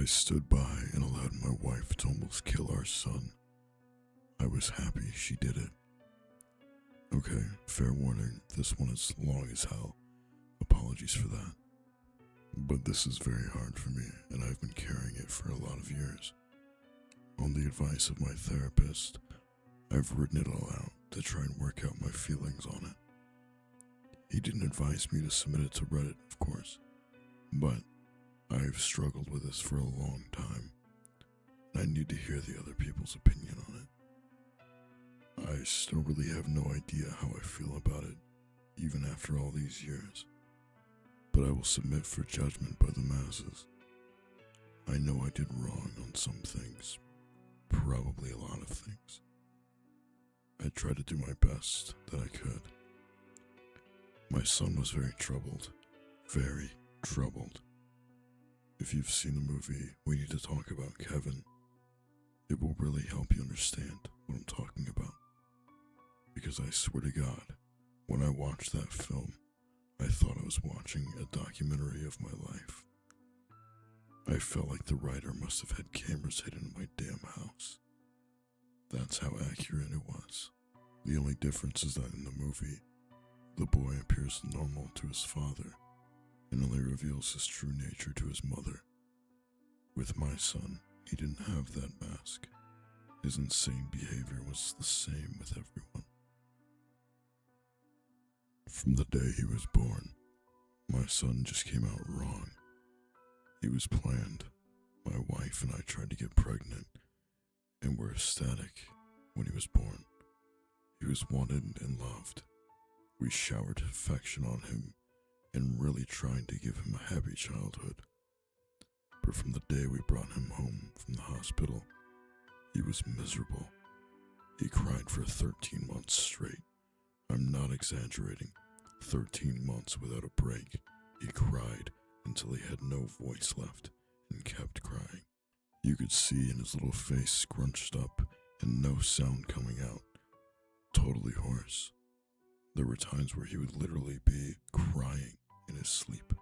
I stood by and allowed my wife to almost kill our son. I was happy she did it. Okay, fair warning, this one is long as hell. Apologies for that. But this is very hard for me, and I've been carrying it for a lot of years. On the advice of my therapist, I've written it all out to try and work out my feelings on it. He didn't advise me to submit it to Reddit, of course, but I've struggled with this for a long time, and I need to hear the other people's opinion on it. I still really have no idea how I feel about it, even after all these years, but I will submit for judgment by the masses. I know I did wrong on some things, probably a lot of things. I tried to do my best that I could. My son was very troubled. Very troubled. If you've seen the movie We Need to Talk About Kevin, it will really help you understand what I'm talking about. Because I swear to God, when I watched that film, I thought I was watching a documentary of my life. I felt like the writer must have had cameras hidden in my damn house. That's how accurate it was. The only difference is that in the movie, the boy appears normal to his father and only reveals his true nature to his mother. With my son, he didn't have that mask. His insane behavior was the same with everyone. From the day he was born, my son just came out wrong. He was planned. My wife and I tried to get pregnant and were ecstatic when he was born. He was wanted and loved. We showered affection on him and really tried to give him a happy childhood. But from the day we brought him home from the hospital, he was miserable. He cried for 13 months straight. I'm not exaggerating. 13 months without a break. He cried until he had no voice left and kept crying. You could see in his little face scrunched up and no sound coming out. Totally hoarse. There were times where he would literally be crying in his sleep.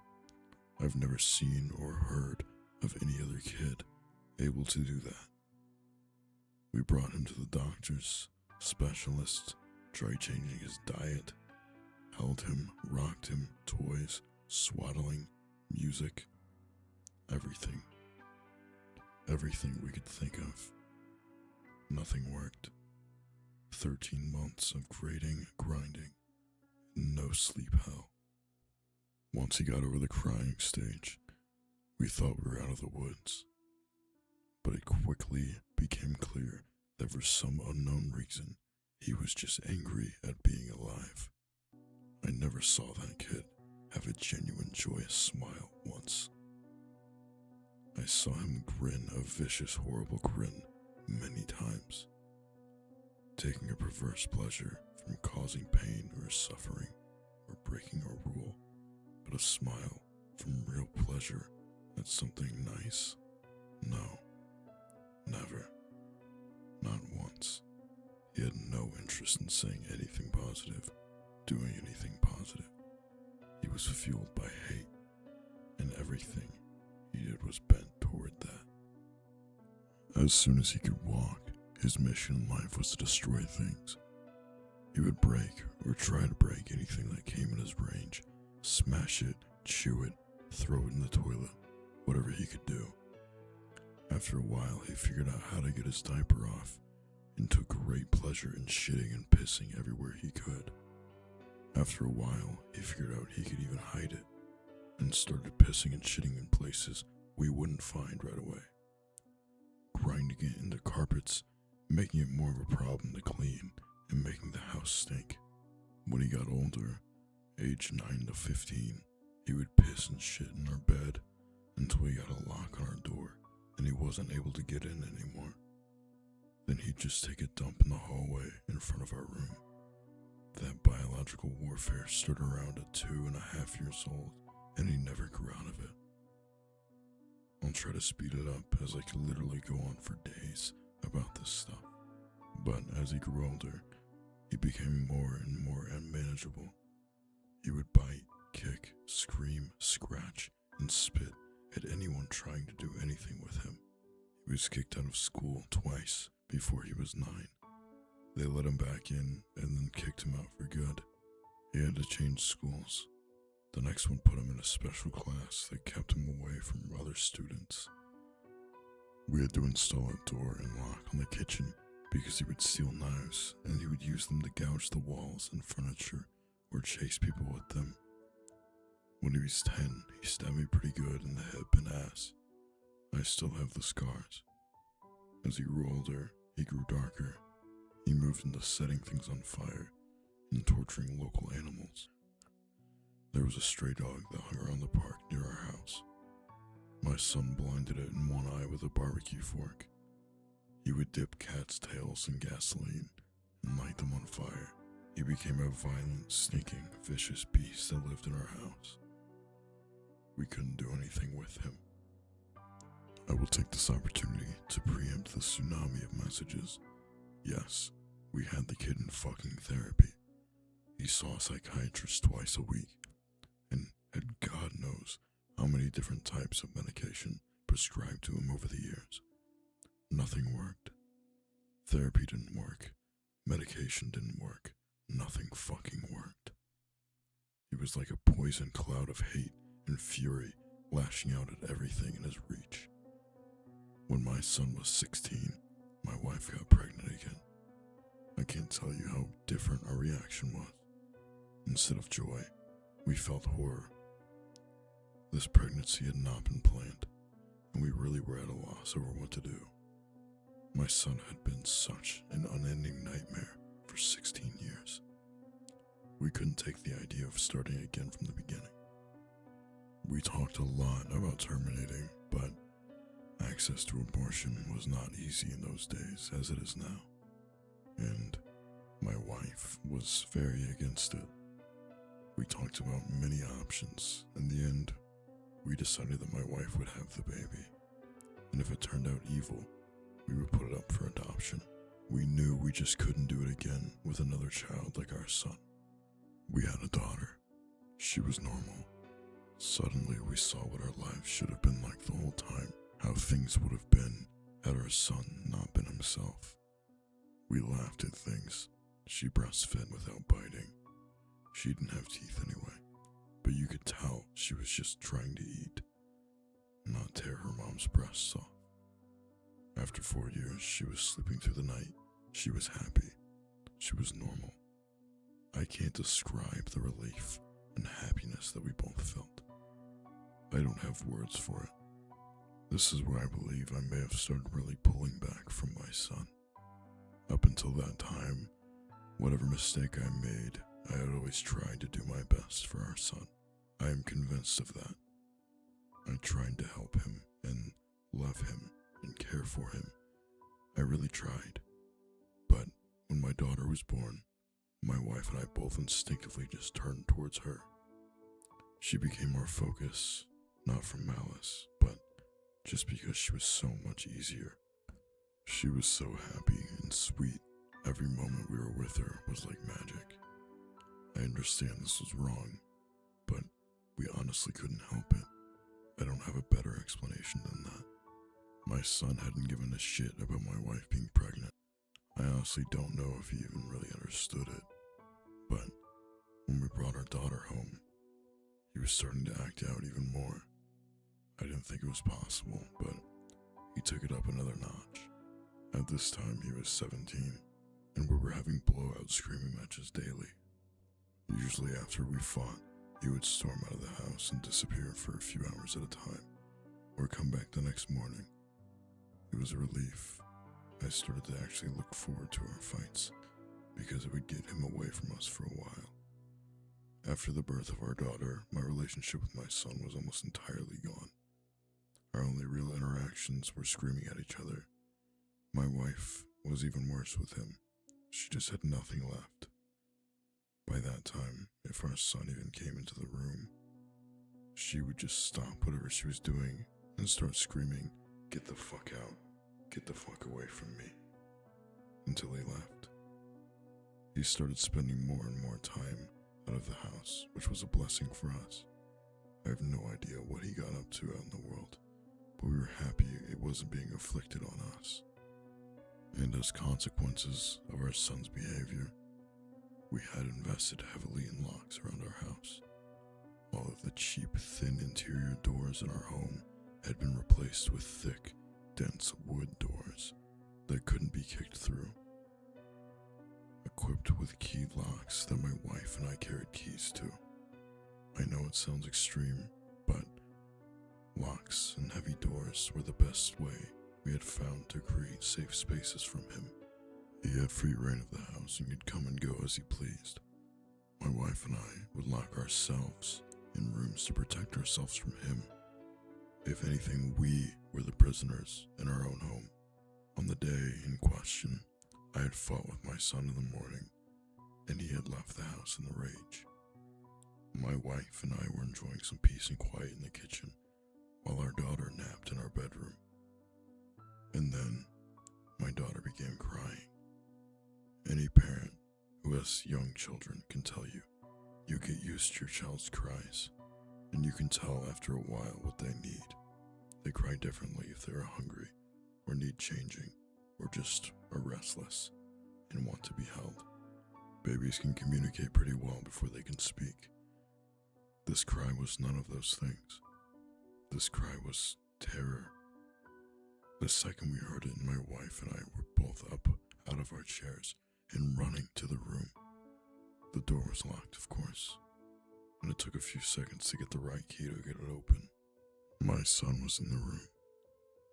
I've never seen or heard of any other kid able to do that. We brought him to the doctors, specialists, tried changing his diet, held him, rocked him, toys, swaddling, music, everything. Everything we could think of. Nothing worked. 13 months of grating, grinding, no sleep hell. Once he got over the crying stage, we thought we were out of the woods. But it quickly became clear that for some unknown reason, he was just angry at being alive. I never saw that kid have a genuine joyous smile once. I saw him grin a vicious, horrible grin many times, taking a perverse pleasure from causing pain or suffering or breaking a rule, but a smile from real pleasure at something nice. No, never, not once. He had no interest in saying anything positive, doing anything positive. He was fueled by hate, and everything he did was bent toward that. As soon as he could walk, his mission in life was to destroy things. He would break or try to break anything that came in his range, smash it, chew it, throw it in the toilet, whatever he could do. After a while, he figured out how to get his diaper off and took great pleasure in shitting and pissing everywhere he could. After a while, he figured out he could even hide it and started pissing and shitting in places we wouldn't find right away. Grinding it into carpets, making it more of a problem to clean, and making the house stink. When he got older, aged 9 to 15, he would piss and shit in our bed until we got a lock on our door and he wasn't able to get in anymore. Then he'd just take a dump in the hallway in front of our room. That biological warfare stood around at 2.5 years old, and he never grew out of it. I'll try to speed it up as I could literally go on for days about this stuff. But as he grew older, he became more and more unmanageable. He would bite, kick, scream, scratch, and spit at anyone trying to do anything with him. He was kicked out of school twice before he was 9. They let him back in and then kicked him out for good. He had to change schools. The next one put him in a special class that kept him away from other students. We had to install a door and lock on the kitchen because he would steal knives and he would use them to gouge the walls and furniture or chase people with them. When he was 10, he stabbed me pretty good in the hip and ass. I still have the scars. As he grew older, he grew darker. He moved into setting things on fire and torturing local animals. There was a stray dog that hung around the park near our house. My son blinded it in one eye with a barbecue fork. He would dip cats' tails in gasoline and light them on fire. He became a violent, sneaking, vicious beast that lived in our house. We couldn't do anything with him. I will take this opportunity to preempt the tsunami of messages. Yes, we had the kid in fucking therapy. He saw a psychiatrist twice a week, and had God knows how many different types of medication prescribed to him over the years. Nothing worked. Therapy didn't work. Medication didn't work. Nothing fucking worked. He was like a poison cloud of hate and fury lashing out at everything in his reach. When my son was 16, my wife got pregnant again. I can't tell you how different our reaction was. Instead of joy, we felt horror. This pregnancy had not been planned, and we really were at a loss over what to do. My son had been such an unending nightmare for 16 years. We couldn't take the idea of starting again from the beginning. We talked a lot about terminating, but access to abortion was not easy in those days as it is now. And my wife was very against it. We talked about many options. In the end, we decided that my wife would have the baby. And if it turned out evil, we would put it up for adoption. We knew we just couldn't do it again with another child like our son. We had a daughter. She was normal. Suddenly we saw what our lives should have been like the whole time, how things would have been had our son not been himself. We laughed at things. She breastfed without biting. She didn't have teeth anyway, but you could tell she was just trying to eat, not tear her mom's breasts off. After 4 years, she was sleeping through the night. She was happy. She was normal. I can't describe the relief and happiness that we both felt. I don't have words for it. This is where I believe I may have started really pulling back from my son. Up until that time, whatever mistake I made, I had always tried to do my best for our son. I am convinced of that. I tried to help him and love him and care for him. I really tried. But when my daughter was born, my wife and I both instinctively just turned towards her. She became our focus, not from malice, but just because she was so much easier. She was so happy and sweet. Every moment we were with her was like magic. I understand this was wrong, but we honestly couldn't help it. I don't have a better explanation than that. My son hadn't given a shit about my wife being pregnant. I honestly don't know if he even really understood it. But when we brought our daughter home, he was starting to act out even more. I didn't think it was possible, but he took it up another notch. At this time, he was 17, and we were having blowout screaming matches daily. Usually after we fought, he would storm out of the house and disappear for a few hours at a time, or come back the next morning. It was a relief. I started to actually look forward to our fights, because it would get him away from us for a while. After the birth of our daughter, my relationship with my son was almost entirely gone. Our only real interactions were screaming at each other. My wife was even worse with him. She just had nothing left. By that time, if our son even came into the room, she would just stop whatever she was doing and start screaming, "Get the fuck out. Get the fuck away from me," until he left. He started spending more and more time out of the house, which was a blessing for us. I have no idea what he got up to out in the world, but we were happy it wasn't being inflicted on us. And as consequences of our son's behavior, we had invested heavily in locks around our house. All of the cheap, thin interior doors in our home had been replaced with thick, dense wood doors that couldn't be kicked through. Equipped with key locks that my wife and I carried keys to. I know it sounds extreme, but locks and heavy doors were the best way we had found to create safe spaces from him. He had free reign of the house and could come and go as he pleased. My wife and I would lock ourselves in rooms to protect ourselves from him. If anything, we were the prisoners in our own home. On the day in question, I had fought with my son in the morning, and he had left the house in a rage. My wife and I were enjoying some peace and quiet in the kitchen, while our daughter napped in our bedroom. And then, my daughter began crying. Any parent who has young children can tell you, you get used to your child's cries, and you can tell after a while what they need. They cry differently if they are hungry, or need changing, or just are restless and want to be held. Babies can communicate pretty well before they can speak. This cry was none of those things. This cry was terror. The second we heard it, my wife and I were both up out of our chairs and running to the room. The door was locked, of course, and it took a few seconds to get the right key to get it open. My son was in the room.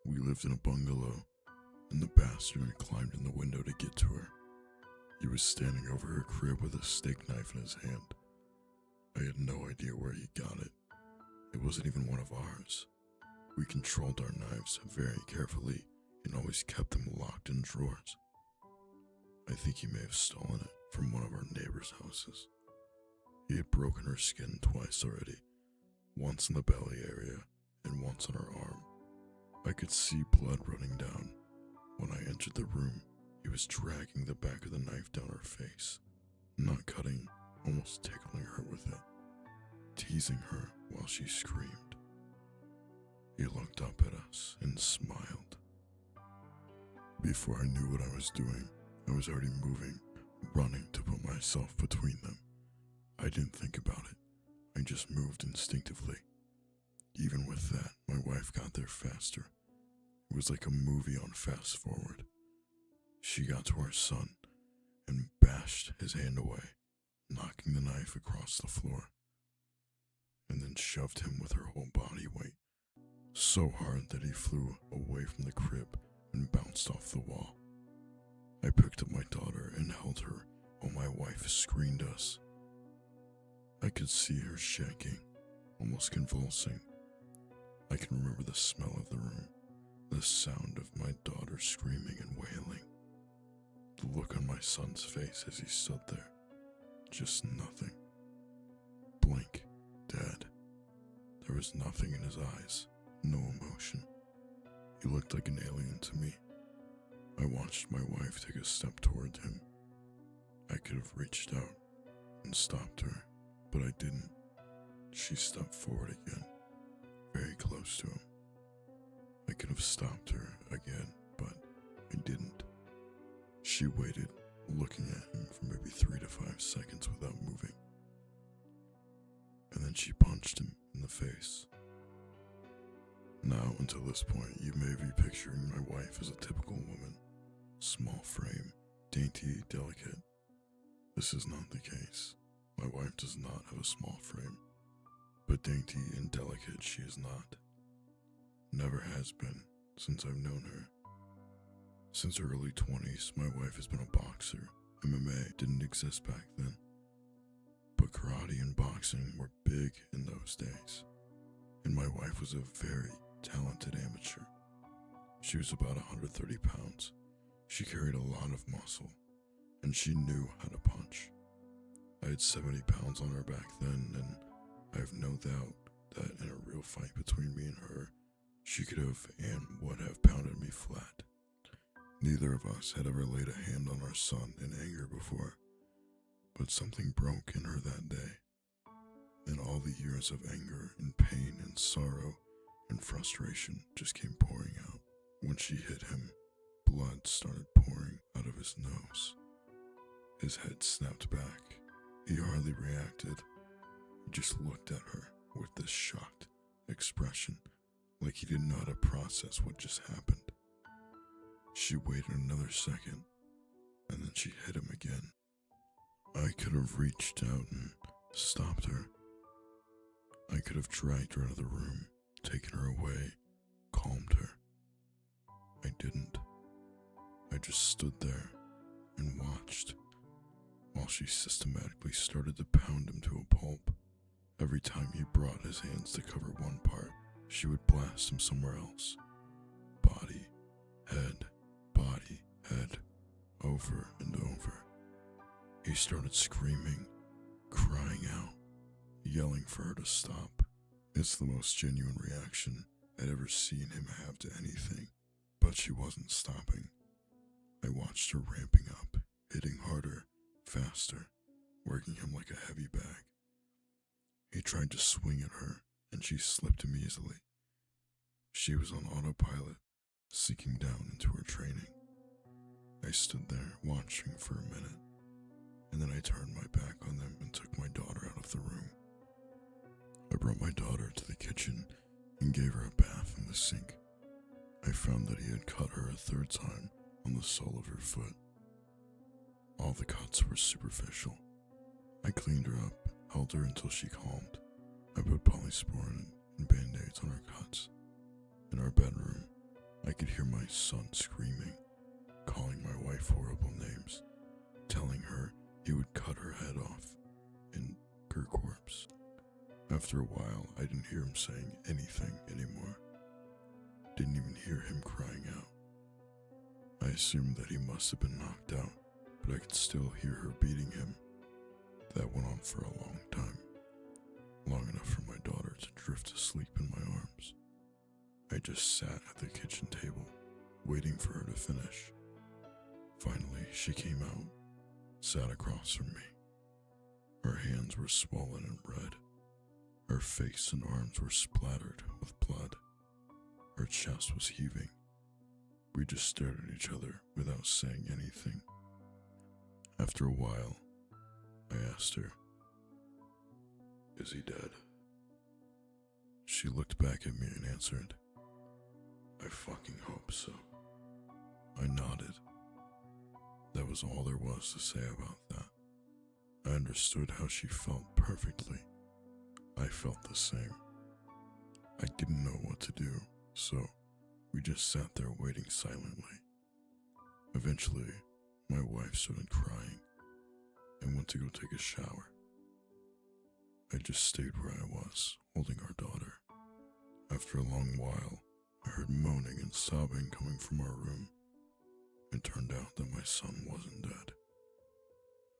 We lived in a bungalow, and the bastard had climbed in the window to get to her. He was standing over her crib with a steak knife in his hand. I had no idea where he got it. It wasn't even one of ours. We controlled our knives very carefully and always kept them locked in drawers. I think he may have stolen it from one of our neighbors' houses. He had broken her skin twice already, once in the belly area and once on her arm. I could see blood running down. When I entered the room, he was dragging the back of the knife down her face, not cutting, almost tickling her with it, teasing her while she screamed. He looked up at us and smiled. Before I knew what I was doing, I was already moving, running to put myself between them. I didn't think about it. I just moved instinctively. Even with that, my wife got there faster. It was like a movie on fast forward. She got to our son and bashed his hand away, knocking the knife across the floor, and then shoved him with her whole body weight, so hard that he flew away from the crib and bounced off the wall. I picked up my daughter and held her while my wife screamed us. I could see her shaking, almost convulsing. I can remember the smell of the room, the sound of my daughter screaming and wailing, the look on my son's face as he stood there, just nothing. Blank, dead. There was nothing in his eyes, no emotion. He looked like an alien to me. I watched my wife take a step toward him. I could have reached out and stopped her, but I didn't. She stepped forward again, very close to him. I could have stopped her again, but I didn't. She waited, looking at him for maybe 3 to 5 seconds without moving. And then she punched him in the face. Now, until this point, you may be picturing my wife as a typical woman. Small frame, dainty, delicate. This is not the case. My wife does not have a small frame, but dainty and delicate she is not. Never has been since I've known her. Since her early 20s, my wife has been a boxer. MMA didn't exist back then, but karate and boxing were big in those days, and my wife was a very talented amateur. She was about 130 pounds. She carried a lot of muscle, and she knew how to punch. I had 70 pounds on her back then, and I have no doubt that in a real fight between me and her, she could have and would have pounded me flat. Neither of us had ever laid a hand on our son in anger before, but something broke in her that day, and all all the years of anger and pain and sorrow and frustration just came pouring out. When she hit him, blood started pouring out of his nose. His head snapped back. He hardly reacted. He just looked at her with this shocked expression, like he didn't know how to process what just happened. She waited another second, and then she hit him again. I could have reached out and stopped her. I could have dragged her out of the room, taken her away, calmed her. I didn't. I just stood there and watched while she systematically started to pound him to a pulp. Every time he brought his hands to cover one part, she would blast him somewhere else. Body, head, over and over. He started screaming, crying out, yelling for her to stop. It's the most genuine reaction I'd ever seen him have to anything, but she wasn't stopping. I watched her ramping up, hitting harder, faster, working him like a heavy bag. He tried to swing at her, and she slipped him easily. She was on autopilot, sinking down into her training. I stood there watching for a minute, and then I turned my back on them and took my daughter out of the room. I brought my daughter to the kitchen and gave her a bath in the sink. I found that he had cut her a third time on the sole of her foot. All the cuts were superficial. I cleaned her up, held her until she calmed. I put polysporin and band-aids on her cuts. In our bedroom, I could hear my son screaming, calling my wife horrible names, telling her he would cut her head off in her corpse. After a while, I didn't hear him saying anything anymore. Didn't even hear him crying out. I assumed that he must have been knocked out, but I could still hear her beating him. That went on for a long time, long enough for my daughter to drift asleep in my arms. I just sat at the kitchen table, waiting for her to finish. Finally, she came out, sat across from me. Her hands were swollen and red. Her face and arms were splattered with blood. Her chest was heaving. We just stared at each other without saying anything. After a while, I asked her, "Is he dead?" She looked back at me and answered, "I fucking hope so." I nodded. That was all there was to say about that. I understood how she felt perfectly. I felt the same. I didn't know what to do, so we just sat there waiting silently. Eventually, my wife started crying and went to go take a shower. I just stayed where I was, holding our daughter. After a long while, I heard moaning and sobbing coming from our room. It turned out that my son wasn't dead.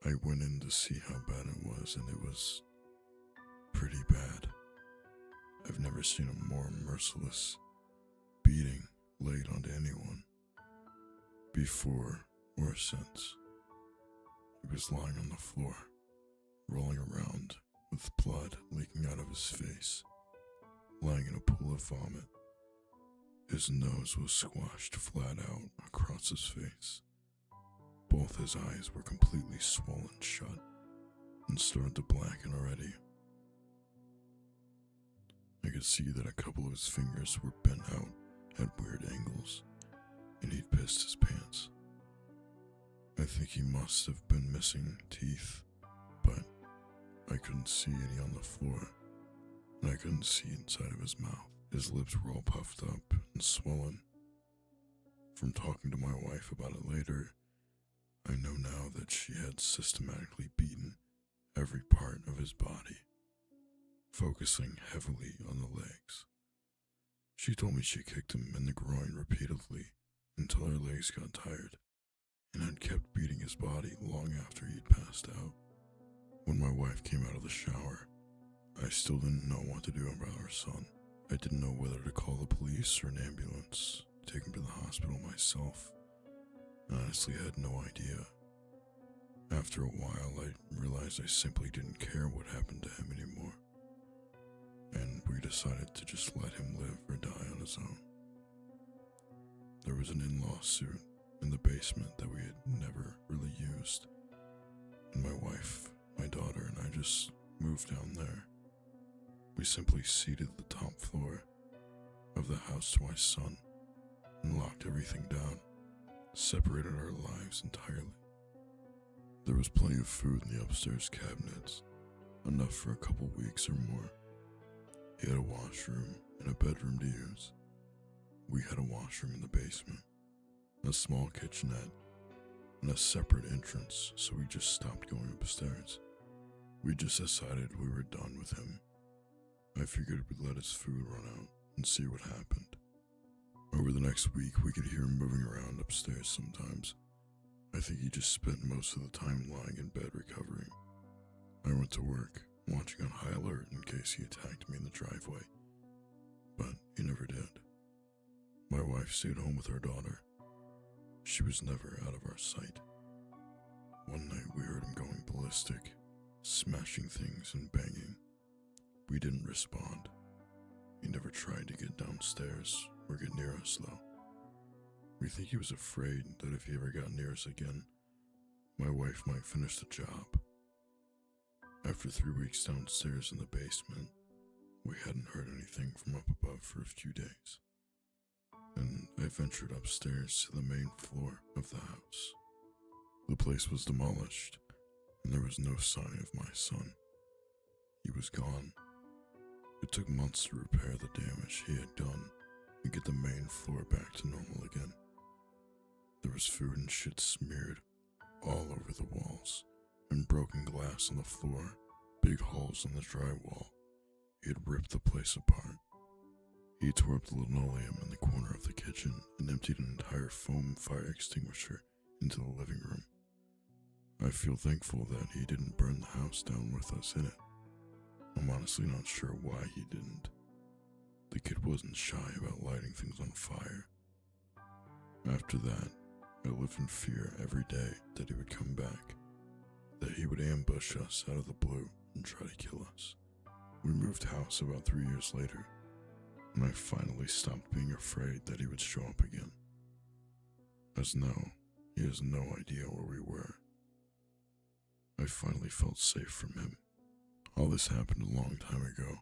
I went in to see how bad it was, and it was pretty bad. I've never seen a more merciless beating laid onto anyone, before or since. He was lying on the floor, rolling around with blood leaking out of his face, lying in a pool of vomit. His nose was squashed flat out across his face. Both his eyes were completely swollen shut and started to blacken already. I could see that a couple of his fingers were bent out at weird angles, and he'd pissed his pants. I think he must have been missing teeth, but I couldn't see any on the floor, and I couldn't see inside of his mouth. His lips were all puffed up and swollen. From talking to my wife about it later, I know now that she had systematically beaten every part of his body, focusing heavily on the legs. She told me she kicked him in the groin repeatedly until her legs got tired, and had kept beating his body long after he'd passed out. When my wife came out of the shower, I still didn't know what to do about our son. I didn't know whether to call the police or an ambulance, take him to the hospital myself. I honestly had no idea. After a while, I realized I simply didn't care what happened to him anymore. and we decided to just let him live or die on his own. There was an in-law suite in the basement that we had never really used, and my wife, my daughter, and I just moved down there. We simply ceded the top floor of the house to my son and locked everything down, separated our lives entirely. There was plenty of food in the upstairs cabinets, enough for a couple weeks or more. He had a washroom and a bedroom to use. We had a washroom in the basement, a small kitchenette, and a separate entrance, so we just stopped going upstairs. We just decided we were done with him. I figured we'd let his food run out and see what happened. Over the next week, we could hear him moving around upstairs sometimes. I think he just spent most of the time lying in bed recovering. I went to work, watching on high alert in case he attacked me in the driveway, but he never did. My wife stayed home with our daughter. She was never out of our sight. One night we heard him going ballistic, smashing things and banging. We didn't respond. He never tried to get downstairs or get near us, though. We think he was afraid that if he ever got near us again, my wife might finish the job. After 3 weeks downstairs in the basement, we hadn't heard anything from up above for a few days, and I ventured upstairs to the main floor of the house. The place was demolished, and there was no sign of my son. He was gone. It took months to repair the damage he had done and get the main floor back to normal again. There was food and shit smeared all over the walls, and broken glass on the floor, big holes in the drywall. He had ripped the place apart. He tore up the linoleum in the corner of the kitchen and emptied an entire foam fire extinguisher into the living room. I feel thankful that he didn't burn the house down with us in it. I'm honestly not sure why he didn't. The kid wasn't shy about lighting things on fire. After that, I lived in fear every day that he would come back, that he would ambush us out of the blue and try to kill us. We moved house about 3 years later, and I finally stopped being afraid that he would show up again. As now, he has no idea where we were. I finally felt safe from him. All this happened a long time ago.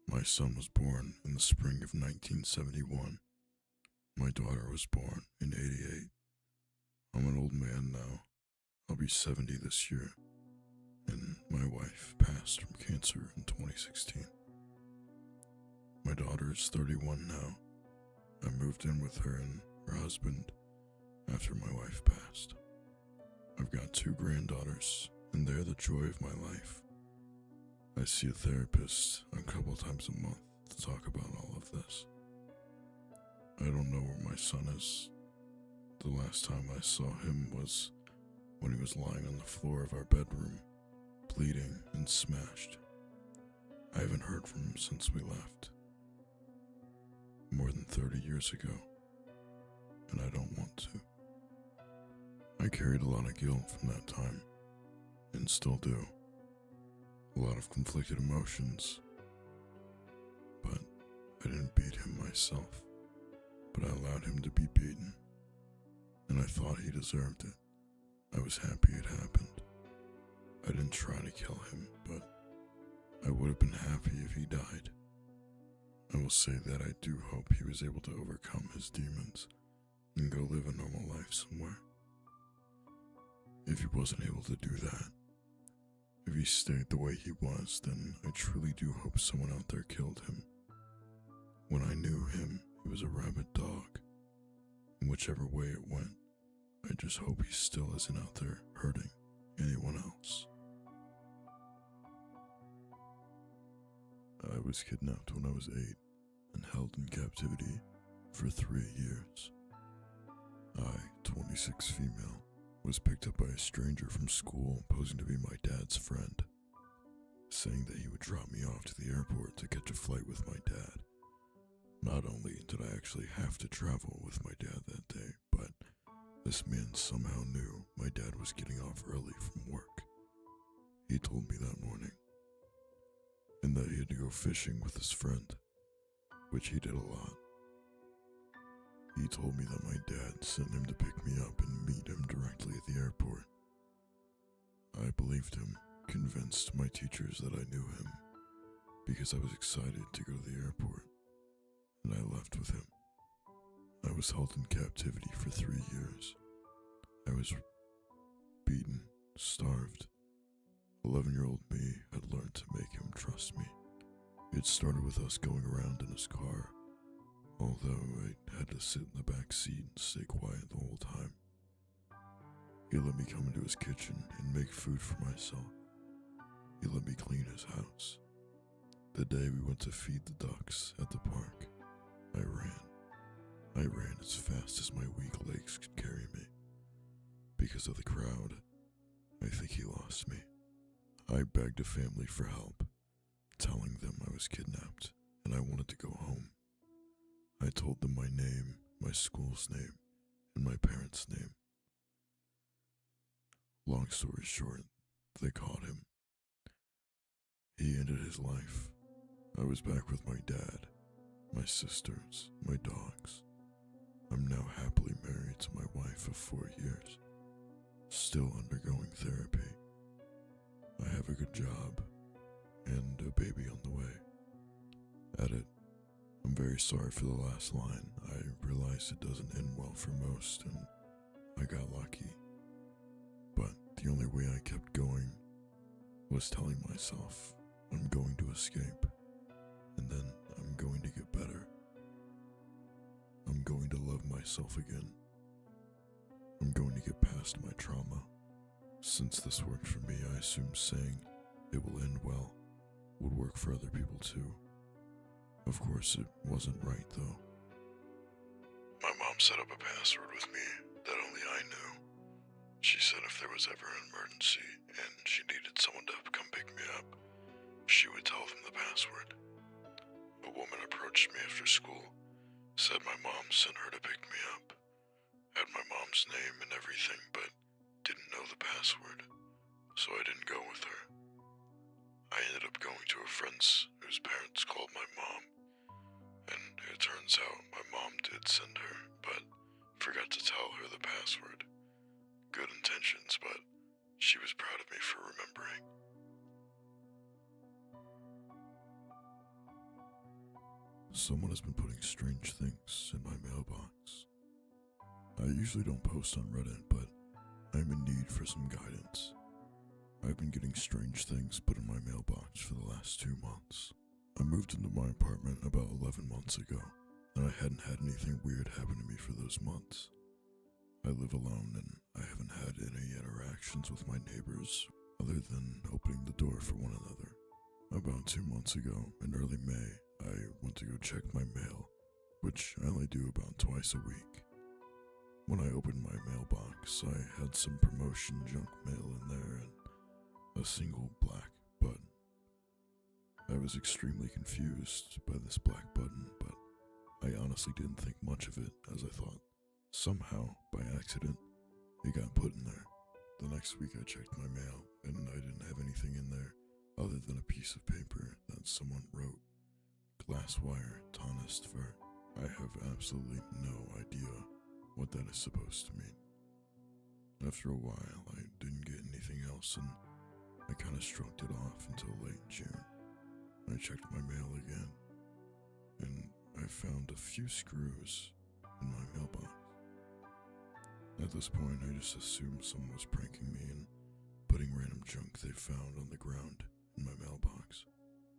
My son was born in the spring of 1971. My daughter was born in 88. I'm an old man now. I'll be 70 this year. And my wife passed from cancer in 2016. My daughter is 31 now. I moved in with her and her husband after my wife passed. I've got 2 granddaughters, and they're the joy of my life. I see a therapist a couple times a month to talk about all of this. I don't know where my son is. The last time I saw him was when he was lying on the floor of our bedroom, bleeding and smashed. I haven't heard from him since we left. More than 30 years ago, and I don't want to. I carried a lot of guilt from that time, and still do. A lot of conflicted emotions, but I didn't beat him myself, but I allowed him to be beaten, and I thought he deserved it. I was happy it happened. I didn't try to kill him, but I would have been happy if he died. I will say that I do hope he was able to overcome his demons and go live a normal life somewhere. If he wasn't able to do that, if he stayed the way he was, then I truly do hope someone out there killed him. When I knew him, he was a rabid dog. In whichever way it went, I just hope he still isn't out there hurting anyone else. I was kidnapped when I was 8 and held in captivity for 3 years. I, 26 female, was picked up by a stranger from school posing to be my dad's friend, saying that he would drop me off to the airport to catch a flight with my dad. Not only did I actually have to travel with my dad that day, but this man somehow knew my dad was getting off early from work. He told me that morning. In and that he had to go fishing with his friend, which he did a lot. He told me that my dad sent him to pick me up and meet him directly at the airport. I believed him, convinced my teachers that I knew him, because I was excited to go to the airport, and I left with him. I was held in captivity for 3 years. I was beaten, starved. 11-year-old me had learned to make him trust me. It started with us going around in his car, although I had to sit in the back seat and stay quiet the whole time. He let me come into his kitchen and make food for myself. He let me clean his house. The day we went to feed the ducks at the park, I ran. I ran as fast as my weak legs could carry me. Because of the crowd, I think he lost me. I begged a family for help, telling them I was kidnapped and I wanted to go home. I told them my name, my school's name, and my parents' name. Long story short, they caught him. He ended his life. I was back with my dad, my sisters, my dogs. I'm now happily married to my wife of 4 years, still undergoing therapy. I have a good job and a baby on the way. Edit. I'm very sorry for the last line. I realize it doesn't end well for most, and I got lucky. But the only way I kept going was telling myself I'm going to escape, and then I'm going to get better. I'm going to love myself again. I'm going to get past my trauma. Since this worked for me, I assume saying it will end well would work for other people too. Of course, it wasn't right though. My mom set up a password with me that only I knew. She said if there was ever an emergency and she needed someone to come pick me up, she would tell them the password. A woman approached me after school, said my mom sent her to pick me up, had my mom's name and everything, but didn't know the password, so I didn't go with her. I ended up going to a friend's whose parents called my mom, and it turns out my mom did send her, but forgot to tell her the password. Good intentions, but she was proud of me for remembering. Someone has been putting strange things in my mailbox. I usually don't post on Reddit, but I'm in need for some guidance. I've been getting strange things put in my mailbox for the last 2 months. I moved into my apartment about 11 months ago, and I hadn't had anything weird happen to me for those months. I live alone and I haven't had any interactions with my neighbors other than opening the door for one another. About 2 months ago, in early May, I went to go check my mail, which I only do about twice a week. When I opened my mailbox, I had some promotion junk mail in there and a single black button. I was extremely confused by this black button, but I honestly didn't think much of it, as I thought somehow, by accident, it got put in there. The next week I checked my mail, and I didn't have anything in there other than a piece of paper that someone wrote, "Glass wire, tonnist ver." I have absolutely no idea what that is supposed to mean. After a while, I didn't get anything else, and I kind of shrugged it off until late June. I checked my mail again, and I found a few screws in my mailbox. At this point, I just assumed someone was pranking me and putting random junk they found on the ground in my mailbox.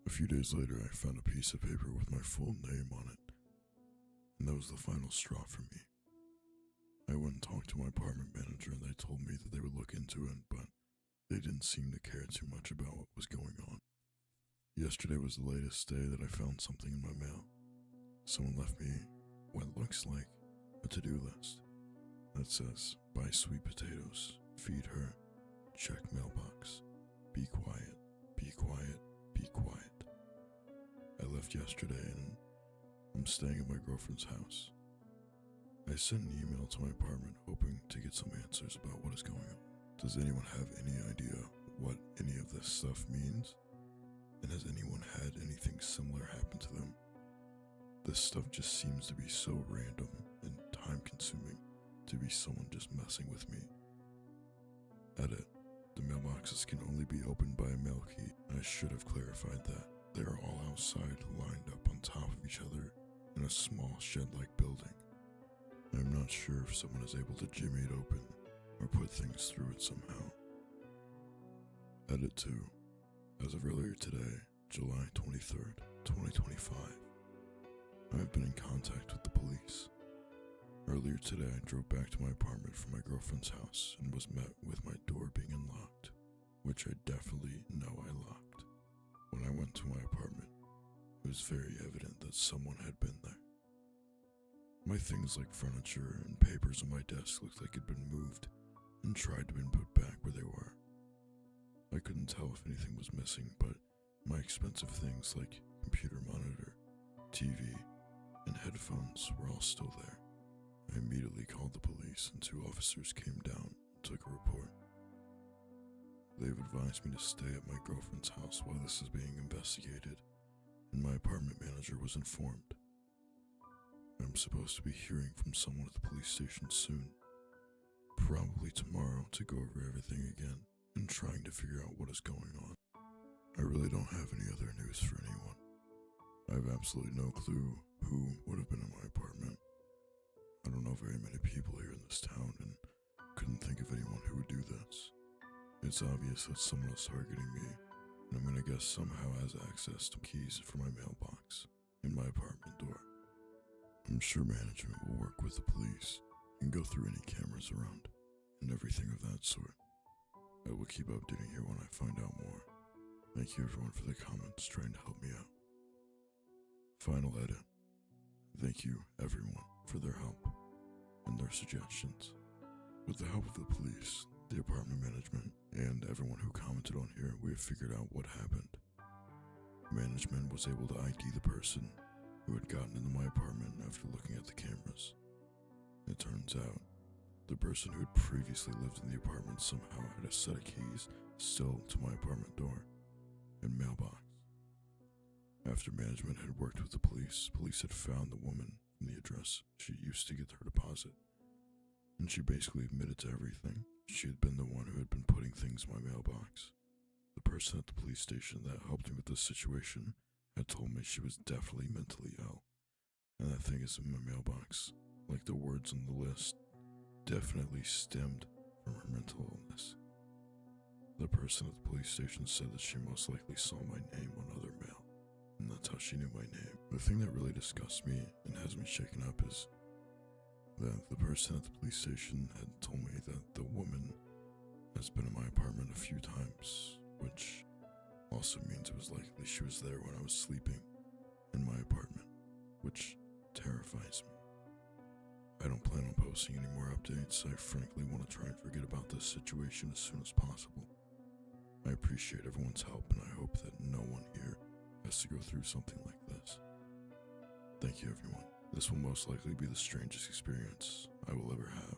A few days later, I found a piece of paper with my full name on it, and that was the final straw for me. I went and talked to my apartment manager, and they told me that they would look into it, but they didn't seem to care too much about what was going on. Yesterday was the latest day that I found something in my mail. Someone left me what looks like a to-do list that says, "Buy sweet potatoes, feed her, check mailbox, be quiet, be quiet, be quiet." I left yesterday and I'm staying at my girlfriend's house. I sent an email to my apartment hoping to get some answers about what is going on. Does anyone have any idea what any of this stuff means? And has anyone had had anything similar happen to them. This stuff just seems to be so random and time-consuming to be someone just messing with me. Edit. The mailboxes can only be opened by a mail key, and I should have clarified that. They are all outside, lined up on top of each other in a small shed-like building. I'm not sure if someone is able to jimmy it open or put things through it somehow. Edit 2. As of earlier today, July 23rd, 2025, I have been in contact with the police. Earlier today, I drove back to my apartment from my girlfriend's house and was met with my door being unlocked, which I definitely know I locked. When I went to my apartment, it was very evident that someone had been there. My things like furniture and papers on my desk looked like it had been moved and tried to be put back where they were. I couldn't tell if anything was missing, but my expensive things like computer monitor, TV, and headphones were all still there. I immediately called the police and 2 officers came down and took a report. They have advised me to stay at my girlfriend's house while this is being investigated, and my apartment manager was informed. I'm supposed to be hearing from someone at the police station soon, probably tomorrow, to go over everything again and trying to figure out what is going on. I really don't have any other news for anyone. I have absolutely no clue who would have been in my apartment. I don't know very many people here in this town and couldn't think of anyone who would do this. It's obvious that someone is targeting me, and I'm gonna guess somehow has access to keys for my mailbox in my apartment door. I'm sure management will work with the police and go through any cameras around and everything of that sort. I will keep updating you when I find out more. Thank you everyone for the comments trying to help me out. Final edit. Thank you everyone for their help and their suggestions. With the help of the police, the apartment management, and everyone who commented on here, we have figured out what happened. Management was able to ID the person who had gotten into my apartment after looking at the cameras. It turns out, the person who had previously lived in the apartment somehow had a set of keys still to my apartment door and mailbox. After management had worked with the police had found the woman from the address she used to get her deposit, and she basically admitted to everything. She had been the one who had been putting things in my mailbox. The person at the police station that helped me with this situation had told me she was definitely mentally ill, and that thing is in my mailbox, like the words on the list, definitely stemmed from her mental illness. The person at the police station said that she most likely saw my name on other mail, and that's how she knew my name. The thing that really disgusts me and has me shaken up is that the person at the police station had told me that the woman has been in my apartment a few times, which also means it was likely she was there when I was sleeping in my apartment, which terrifies me. I don't plan on posting any more updates. I frankly want to try and forget about this situation as soon as possible. I appreciate everyone's help, and I hope that no one here has to go through something like this. Thank you everyone. This will most likely be the strangest experience I will ever have.